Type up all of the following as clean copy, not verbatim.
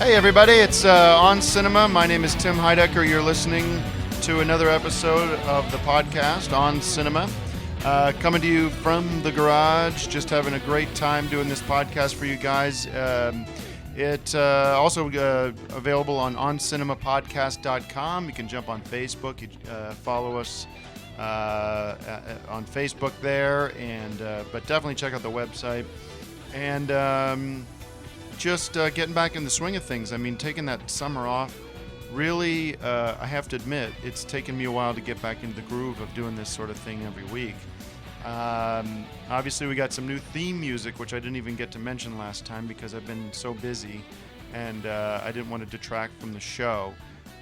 Hey everybody, it's On Cinema. My name is Tim Heidecker. You're listening to another episode of the podcast, On Cinema. Coming to you from the garage, just having a great time doing this podcast for you guys. It also available on OnCinemaPodcast.com. You can jump on Facebook, follow us on Facebook there, and but definitely check out the website. And just getting back in the swing of things. I mean, taking that summer off, really, I have to admit, it's taken me a while to get back into the groove of doing this sort of thing every week. Obviously, we got some new theme music, which I didn't even get to mention last time because I've been so busy and I didn't want to detract from the show.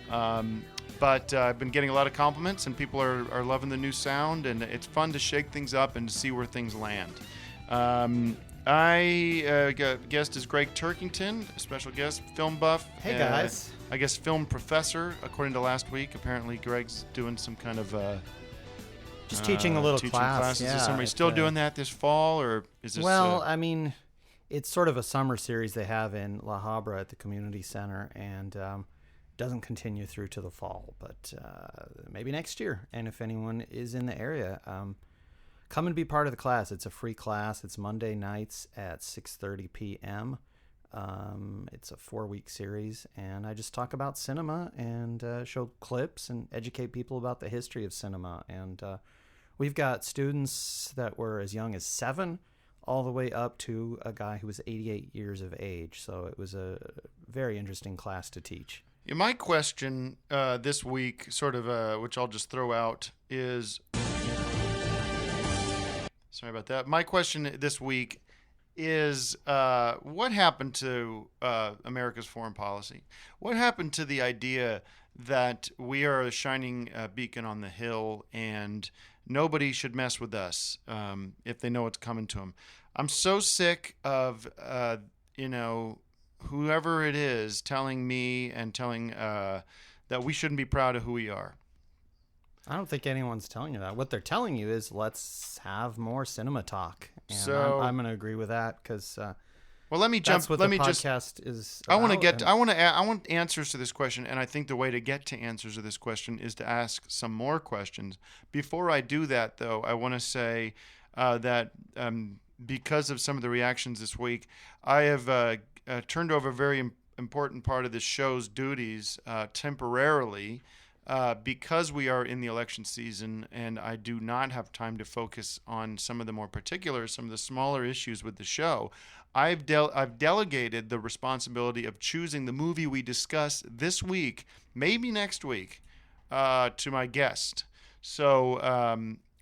But I've been getting a lot of compliments and people are loving the new sound, and it's fun to shake things up and to see where things land. Guest is Greg Turkington, a special guest, film buff. Hey guys. I guess film professor, according to last week. Apparently Greg's doing some kind of just teaching a little class. Is somebody still doing that this fall, or is this? Well, I mean, it's sort of a summer series they have in La Habra at the community center, and doesn't continue through to the fall, but maybe next year. And if anyone is in the area, come and be part of the class. It's a free class. It's Monday nights at 6:30 p.m. It's a 4-week series, and I just talk about cinema and show clips and educate people about the history of cinema. And we've got students that were as young as 7 all the way up to a guy who was 88 years of age. So it was a very interesting class to teach. Yeah, my question this week, sort of, which I'll just throw out, is... Sorry about that. My question this week is, what happened to America's foreign policy? What happened to the idea that we are a shining beacon on the hill and nobody should mess with us if they know what's coming to them? I'm so sick of, whoever it is telling me and telling that we shouldn't be proud of who we are. I don't think anyone's telling you that. What they're telling you is let's have more cinema talk. And so I'm going to agree with that because well, let me jump. That's what the podcast is I want to about. get. I want answers to this question, and I think the way to get to answers to this question is to ask some more questions. Before I do that, though, I want to say that because of some of the reactions this week, I have turned over a very important part of this show's duties temporarily. Because we are in the election season and I do not have time to focus on some of the more particular, some of the smaller issues with the show, I've delegated the responsibility of choosing the movie we discuss this week, maybe next week, to my guest. So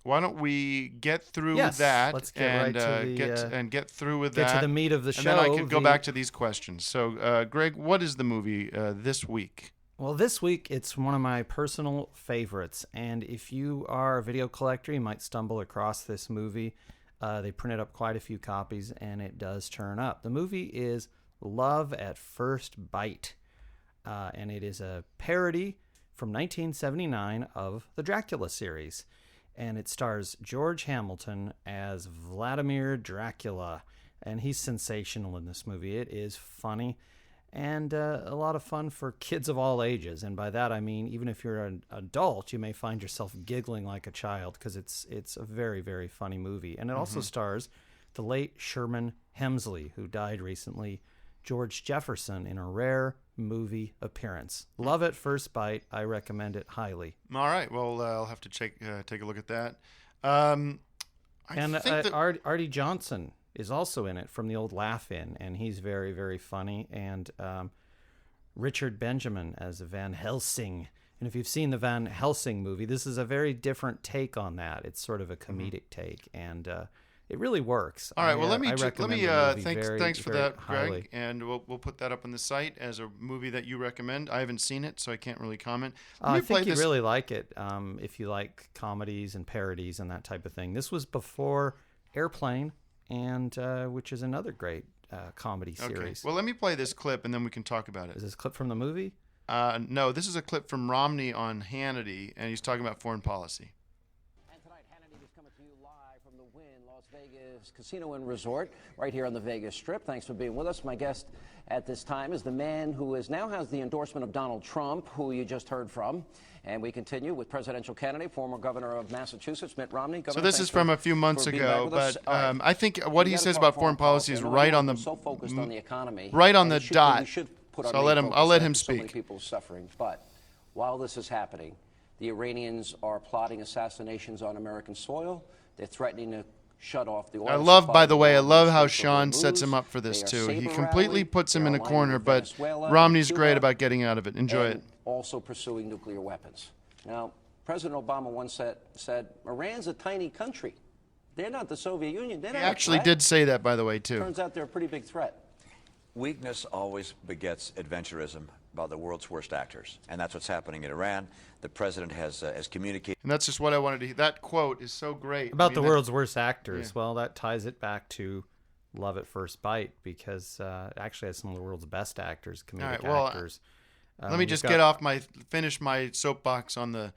why don't we get through that? Let's get get through with get that. to the meat of the show. And then I can go back to these questions. So, Greg, what is the movie this week? Well, this week, it's one of my personal favorites, and if you are a video collector, you might stumble across this movie. They printed up quite a few copies, and it does turn up. The movie is Love at First Bite, and it is a parody from 1979 of the Dracula series, and it stars George Hamilton as Vladimir Dracula, and he's sensational in this movie. It is funny. And a lot of fun for kids of all ages. And by that, I mean, even if you're an adult, you may find yourself giggling like a child because it's a very, very funny movie. And it also stars the late Sherman Hemsley, who died recently, George Jefferson, in a rare movie appearance. Love at First Bite. I recommend it highly. All right. Well, I'll have to take a look at that. Artie Johnson is also in it from the old Laugh-In, and he's very, very funny. And Richard Benjamin as Van Helsing. And if you've seen the Van Helsing movie, this is a very different take on that. It's sort of a comedic take, and it really works. All right. Well, thanks for that, highly. Greg, and we'll put that up on the site as a movie that you recommend. I haven't seen it, so I can't really comment. I think you'd really like it if you like comedies and parodies and that type of thing. This was before Airplane, and which is another great comedy series. Okay. Well, let me play this clip, and then we can talk about it. Is this clip from the movie? No, this is a clip from Romney on Hannity, and he's talking about foreign policy. And tonight, Hannity is coming to you live from the Wynn Las Las Vegas Casino and Resort right here on the Vegas Strip. Thanks for being with us. My guest at this time is the man who now has the endorsement of Donald Trump, who you just heard from. And we continue with presidential candidate, former governor of Massachusetts, Mitt Romney. Governor, so this is from a few months ago, but I think what he says about foreign policy is right on the focused on the economy, right on the dot. So I'll let him speak. So many people suffering, but while this is happening, the Iranians are plotting assassinations on American soil. They're threatening to shut off the oil. By the way, I love how Sean sets him up for this too. He completely puts him in a corner, but Romney's great about getting out of it. Enjoy it. Also pursuing nuclear weapons. Now, President Obama once said, Iran's a tiny country. They're not the Soviet Union. They're not He actually did say that, by the way, too. Turns out they're a pretty big threat. Weakness always begets adventurism by the world's worst actors, and that's what's happening in Iran. The president has communicated. And that's just what I wanted to hear. That quote is so great. About the world's worst actors. Yeah. Well, that ties it back to Love at First Bite, because it actually has some of the world's best actors, comedic actors. Let me just finish my soapbox on the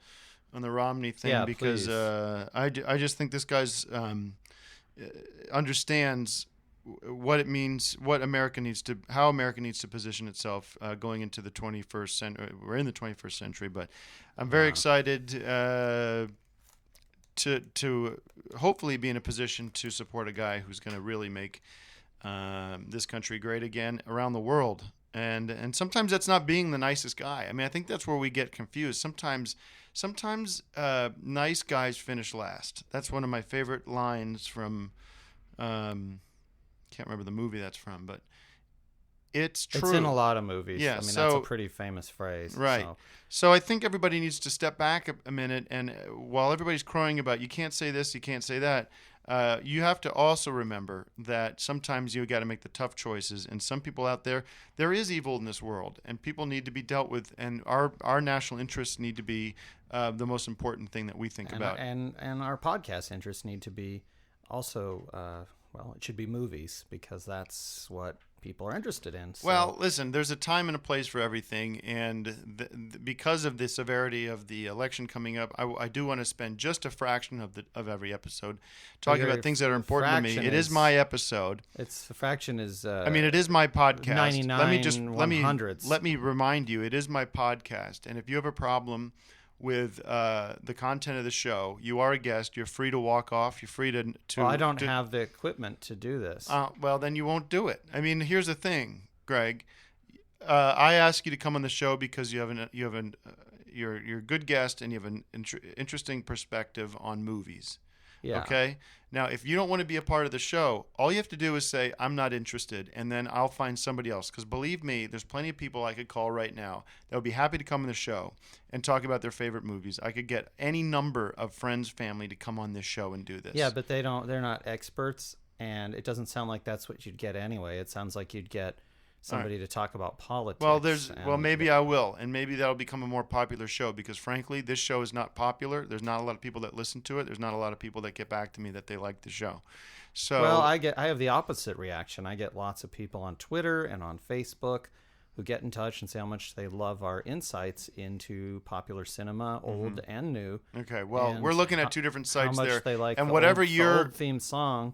Romney thing, because I just think this guy's understands what it means, how America needs to position itself going into the 21st century. We're in the 21st century, but I'm very excited to hopefully be in a position to support a guy who's going to really make this country great again around the world. And sometimes that's not being the nicest guy. I mean, I think that's where we get confused. Sometimes nice guys finish last. That's one of my favorite lines from. Can't remember the movie that's from, but it's true. It's in a lot of movies. Yeah, I mean, that's a pretty famous phrase. Right. So I think everybody needs to step back a minute, and while everybody's crowing about you can't say this, you can't say that, you have to also remember that sometimes you got to make the tough choices, and some people out there is evil in this world, and people need to be dealt with, and our national interests need to be the most important thing that we think about. And our podcast interests need to be also... well, it should be movies, because that's what people are interested in. So. Well, listen, there's a time and a place for everything, and because of the severity of the election coming up, I do want to spend just a fraction of every episode talking about things that are important to me. It is my episode. The fraction is. It is my podcast. 99 let me remind you, it is my podcast, and if you have a problem with the content of the show, you are a guest. You're free to walk off. You're free to. Well, I don't have the equipment to do this. Well, then you won't do it. I mean, here's the thing, Greg. I ask you to come on the show because you're a good guest and you have an interesting perspective on movies. Yeah. Okay. Now, if you don't want to be a part of the show, all you have to do is say, I'm not interested, and then I'll find somebody else. Because believe me, there's plenty of people I could call right now that would be happy to come on the show and talk about their favorite movies. I could get any number of friends, family to come on this show and do this. Yeah, but they're not experts, and it doesn't sound like that's what you'd get anyway. It sounds like you'd get somebody to talk about politics. Well, maybe I will, and maybe that'll become a more popular show, because frankly, this show is not popular. There's not a lot of people that listen to it. There's not a lot of people that get back to me that they like the show. So well, I have the opposite reaction. I get lots of people on Twitter and on Facebook who get in touch and say how much they love our insights into popular cinema, old and new. Okay, well, we're looking at two different sites there. How much they like and the old theme song,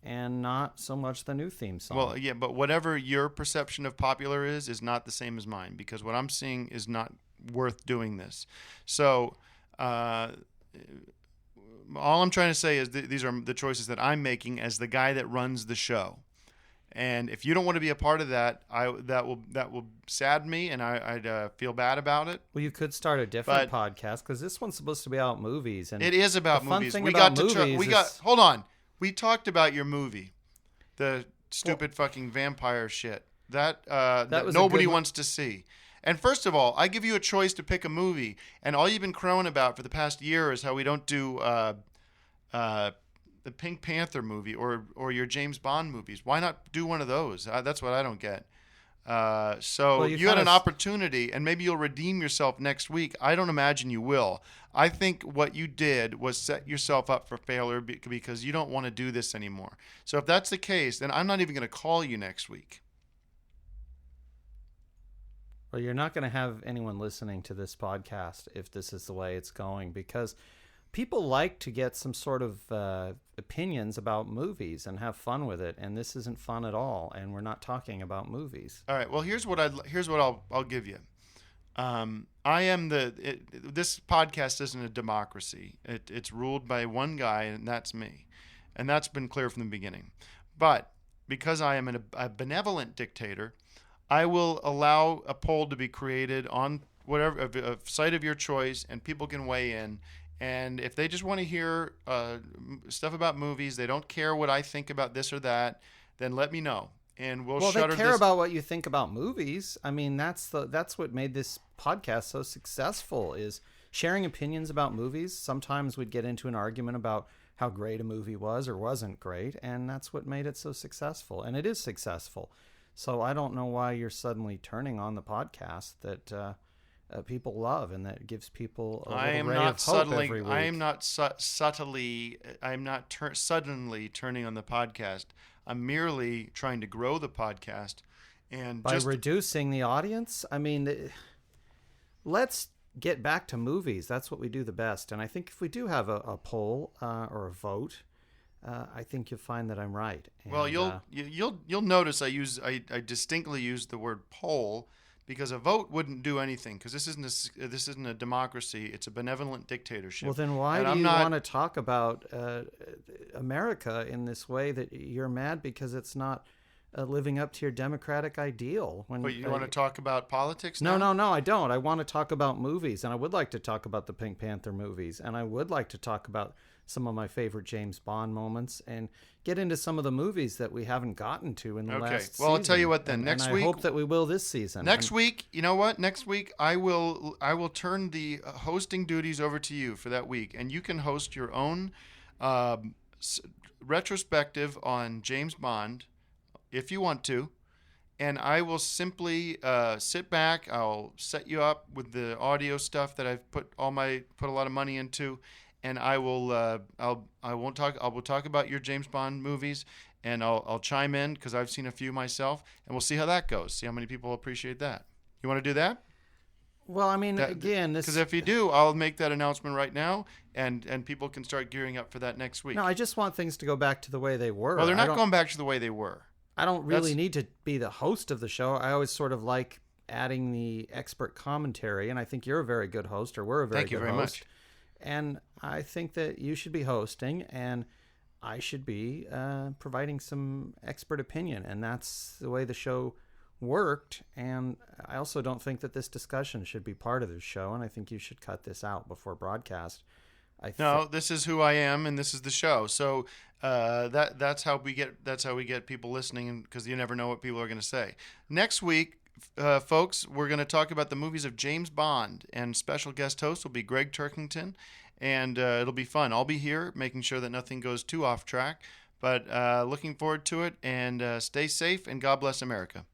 and not so much the new theme song. Well, yeah, but whatever your perception of popular is not the same as mine, because what I'm seeing is not worth doing this. So all I'm trying to say is these are the choices that I'm making as the guy that runs the show. And if you don't want to be a part of that, that will sadden me, and I'd feel bad about it. Well, you could start a different podcast, because this one's supposed to be about movies. And it is about movies. Hold on. We talked about your movie, the stupid fucking vampire shit that nobody wants to see. And first of all, I give you a choice to pick a movie, and all you've been crowing about for the past year is how we don't do the Pink Panther movie or your James Bond movies. Why not do one of those? That's what I don't get. So you had an opportunity, and maybe you'll redeem yourself next week. I don't imagine you will. I think what you did was set yourself up for failure because you don't want to do this anymore. So if that's the case, then I'm not even going to call you next week. Well, you're not going to have anyone listening to this podcast if this is the way it's going, because people like to get some sort of opinions about movies and have fun with it, and this isn't fun at all, and we're not talking about movies. All right. Well, here's what I'll give you. This podcast isn't a democracy. It's ruled by one guy, and that's me, and that's been clear from the beginning. But because I am a benevolent dictator, I will allow a poll to be created on whatever a site of your choice, and people can weigh in. And if they just want to hear stuff about movies, they don't care what I think about this or that, then let me know, and we'll shutter they care this. about what you think about movies. I mean, that's what made this podcast so successful, is sharing opinions about movies. Sometimes we'd get into an argument about how great a movie was or wasn't great, and that's what made it so successful. And it is successful. So I don't know why you're suddenly turning on the podcast that people love, and that gives people a little ray of hope every week. I am not subtly. I'm not suddenly turning on the podcast. I'm merely trying to grow the podcast, and by reducing the audience. I mean, let's get back to movies. That's what we do the best. And I think if we do have a poll or a vote, I think you'll find that I'm right. And, well, you'll notice I distinctly use the word poll, because a vote wouldn't do anything, because this isn't a democracy. It's a benevolent dictatorship. Well, then why do you want to talk about America in this way, that you're mad because it's not living up to your democratic ideal? But you want to talk about politics now? No, I don't. I want to talk about movies, and I would like to talk about the Pink Panther movies, and I would like to talk about some of my favorite James Bond moments, and get into some of the movies that we haven't gotten to in the last season. Well, I'll tell you what then. Next week, I hope that we will this season. Next week, you know what? Next week, I will turn the hosting duties over to you for that week, and you can host your own retrospective on James Bond, if you want to. And I will simply sit back. I'll set you up with the audio stuff that I've put a lot of money into. And I will we'll talk about your James Bond movies, and I'll chime in, because I've seen a few myself, and we'll see how that goes. See how many people appreciate that. You want to do that? Well, I mean, again, because if you do, I'll make that announcement right now, and people can start gearing up for that next week. No, I just want things to go back to the way they were. Well, they're not going back to the way they were. I don't really need to be the host of the show. I always sort of like adding the expert commentary, and I think you're a very good host, or we're a very good host. Thank you very much. And I think that you should be hosting, and I should be providing some expert opinion. And that's the way the show worked. And I also don't think that this discussion should be part of the show, and I think you should cut this out before broadcast. No, this is who I am, and this is the show. So that's how we get people listening, because you never know what people are going to say. Next week, folks, we're going to talk about the movies of James Bond, and special guest host will be Greg Turkington, and it'll be fun. I'll be here making sure that nothing goes too off track, but looking forward to it, and stay safe, and God bless America.